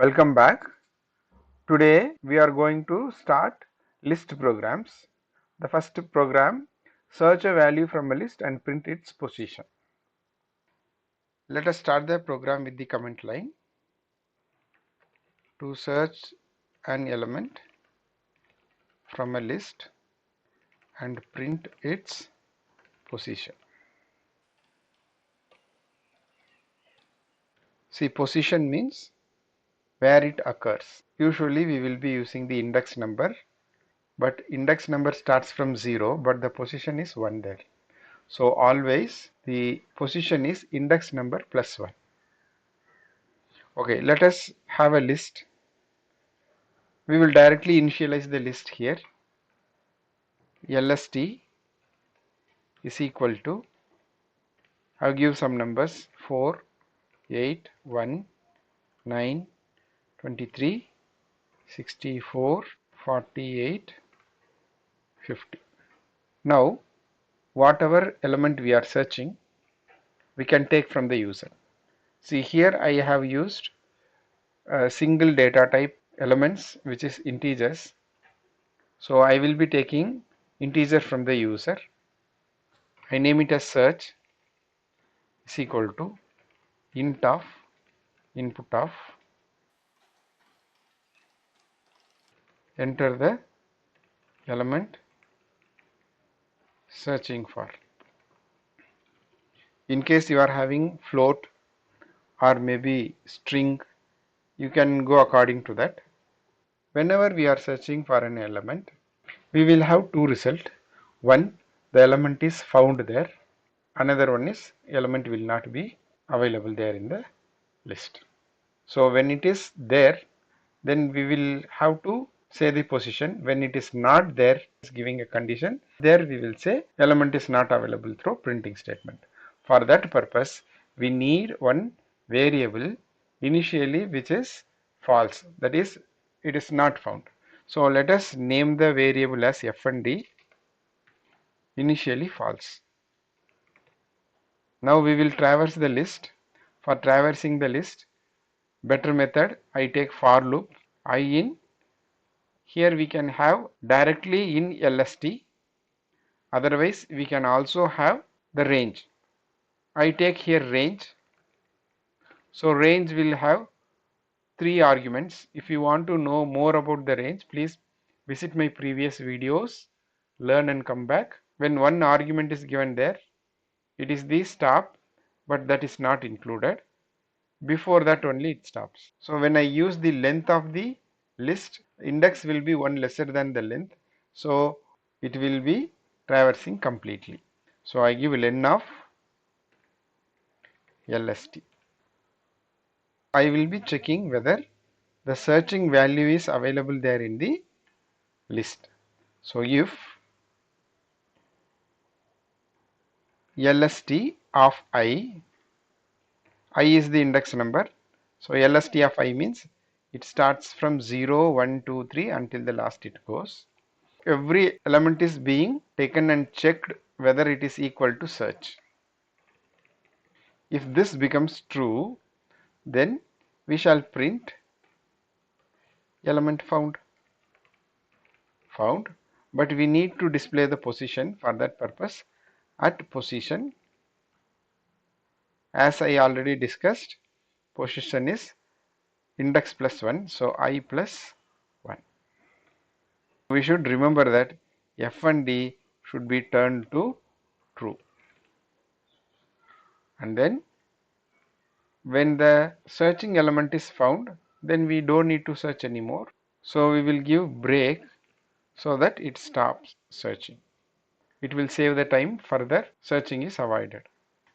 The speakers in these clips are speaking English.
Welcome back. Today we are going to start list programs. The first program, search a value from a list and print its position. Let us start the program with the comment line. To search an element from a list and print its position. See, position means where it occurs. Usually we will be using the index number, but index number starts from 0, but the position is 1 there. So always the position is index number plus 1. Okay, let us have a list. We will directly initialize the list here. LST is equal to, I'll give some numbers, 4, 8, 1, 9, 23, 64, 48, 50. Now, whatever element we are searching, we can take from the user. See, here I have used a single data type elements, which is integers. So I will be taking integer from the user. I name it as search is equal to int of input of, enter the element searching for. In case you are having float or maybe string, you can go according to that. Whenever we are searching for an element, we will have two results. One, the element is found there. Another one is element will not be available there in the list. So when it is there, then we will have to say the position. When it is not there, it's giving a condition. There we will say element is not available through printing statement. For that purpose, we need one variable initially which is false. That is, it is not found. So let us name the variable as f&d, initially false. Now we will traverse the list. For traversing the list, better method, I take for loop, I in. Here we can have directly in LST, otherwise we can also have the range. I take here range. So range will have 3 arguments. If you want to know more about the range, please visit my previous videos, learn and come back. When one argument is given there, it is the stop, but that is not included. Before that only it stops. So when I use the length of the list, index will be 1 lesser than the length. So it will be traversing completely. So I give len of LST. I will be checking whether the searching value is available there in the list. So if LST of I is the index number. So LST of I means it starts from 0, 1, 2, 3 until the last it goes. Every element is being taken and checked whether it is equal to search. If this becomes true, then we shall print element found, but we need to display the position. For that purpose, at position, as I already discussed, position is index plus 1, so I plus 1. We should remember that f and d should be turned to true, and then when the searching element is found, then we don't need to search anymore. So we will give break so that it stops searching. It will save the time, further searching is avoided.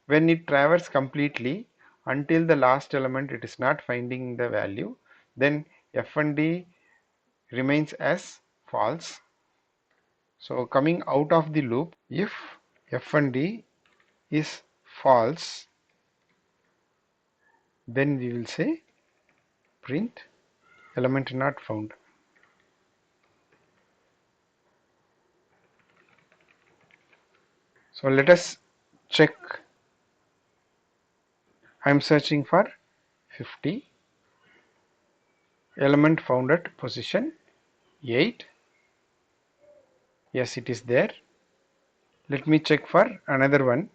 When it traverses completely until the last element it is not finding the value, then f and d remains as false. So coming out of the loop, if f and d is false, then we will say print element not found. So let us check. I am searching for 50. Element found at position 8. Yes, it is there. Let me check for another one,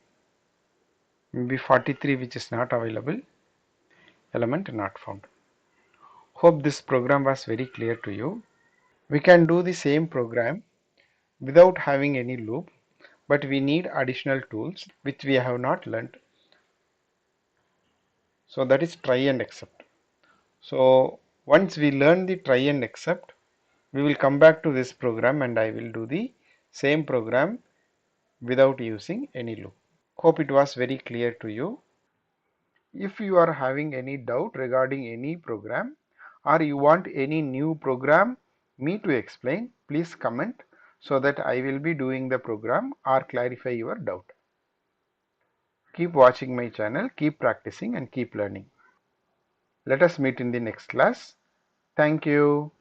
maybe 43, which is not available. Element not found. Hope this program was very clear to you. We can do the same program without having any loop, but we need additional tools which we have not learnt. So that is try and except. So once we learn the try and except, we will come back to this program and I will do the same program without using any loop. Hope it was very clear to you. If you are having any doubt regarding any program or you want any new program me to explain, please comment so that I will be doing the program or clarify your doubt. Keep watching my channel, keep practicing and keep learning. Let us meet in the next class. Thank you.